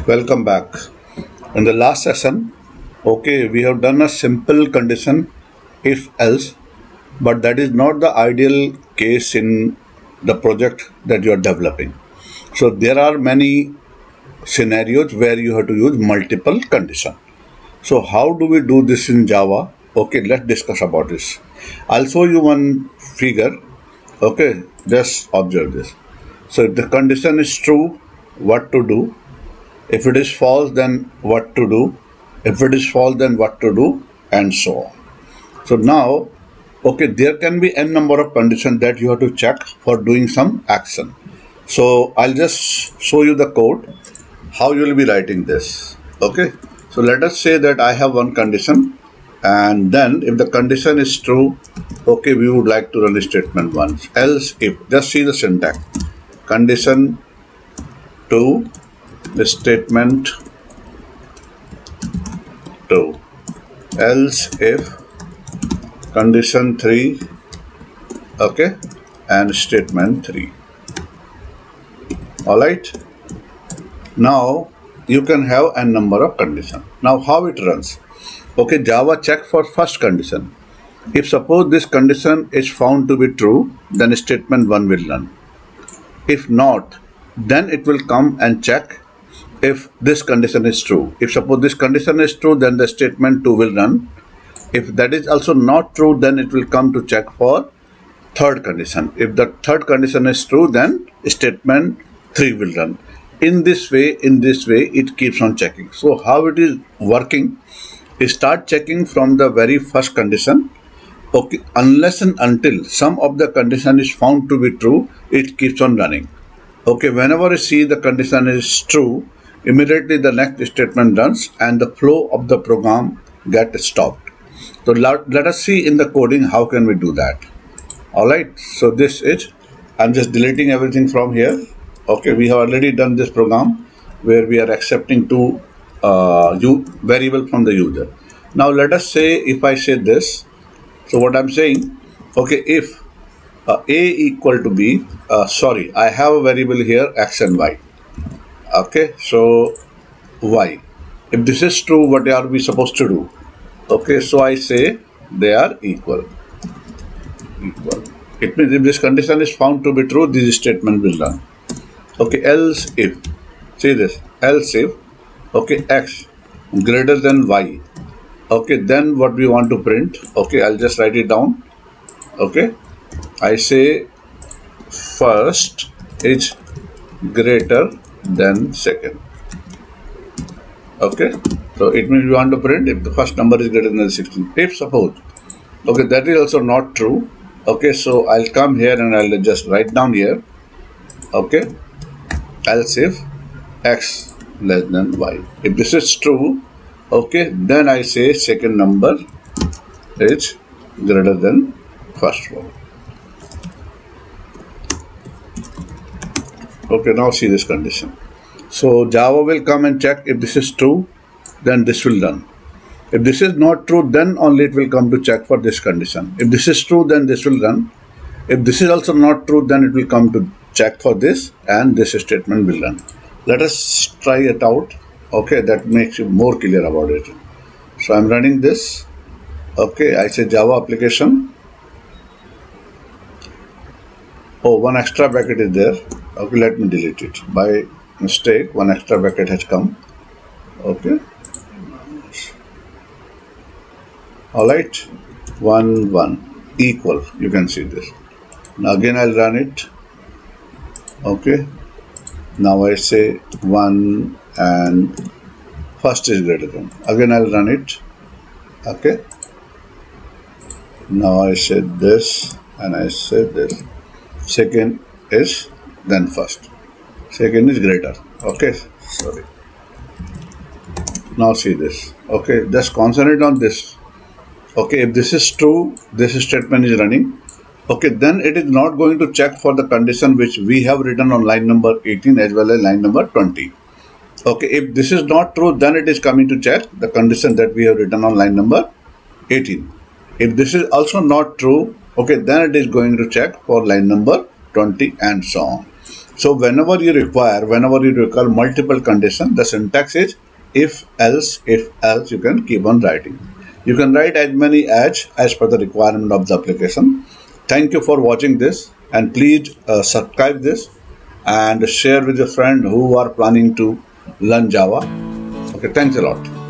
Welcome back. In the last session, we have done a simple condition if else, but that is not the ideal case in the project that you are developing. So there are many scenarios where you have to use multiple condition. So how do we do this in Java? Let's discuss about this. I'll show you one figure. Just observe this. So if the condition is true, what to do? If it is false, then what to do? If it is false, then what to do? And so on. So now, there can be n number of conditions that you have to check for doing some action. So I'll just show you the code, how you will be writing this. So let us say that I have one condition, and then if the condition is true, we would like to run statement once. Else if, just see the syntax. Condition 2, the statement 2. Else if condition 3, and statement 3. Alright. Now you can have n number of conditions. Now how it runs? Java check for first condition. If suppose this condition is found to be true, then statement 1 will run. If not, then it will come and check if this condition is true. If suppose this condition is true, then the statement 2 will run. If that is also not true, then it will come to check for third condition. If the third condition is true, then statement 3 will run. In this way, it keeps on checking. So how it is working? Start checking from the very first condition. Unless and until some of the condition is found to be true, it keeps on running. Whenever you see the condition is true, immediately the next statement runs and the flow of the program gets stopped. So let us see in the coding how can we do that. Alright, so this is, I'm just deleting everything from here. We have already done this program where we are accepting two variable from the user. Now let us say if I say this, so what I'm saying, if a equal to b, I have a variable here x and y. So y. If this is true, what are we supposed to do? So I say they are equal. It means if this condition is found to be true, this statement will run. Else if, see this, else if, x greater than y. Then what we want to print, I'll just write it down. I say first is greater than second. So it means we want to print if the first number is greater than 16. If suppose, that is also not true. So I'll come here and I'll just write down here. Else if x less than y. If this is true, then I say second number is greater than first one. Now see this condition. So Java will come and check if this is true, then this will run. If this is not true, then only it will come to check for this condition. If this is true, then this will run. If this is also not true, then it will come to check for this and this statement will run. Let us try it out. That makes you more clear about it. So I'm running this. I say Java application. One extra bracket is there. Let me delete it. By mistake, one extra bracket has come. Alright, 1 equal. You can see this. Now again I'll run it. Now I say 1 and first is greater than. Again I'll run it. Now I say this and I say this. Second is then first. Second is greater. Sorry. Now see this. Just concentrate on this. If this is true, this statement is running. Then it is not going to check for the condition which we have written on line number 18 as well as line number 20. If this is not true, then it is coming to check the condition that we have written on line number 18. If this is also not true, then it is going to check for line number 20 and so on. So whenever you require multiple conditions, the syntax is if else, you can keep on writing. You can write as many as per the requirement of the application. Thank you for watching this, and please subscribe this and share with your friend who are planning to learn Java. Okay, thanks a lot.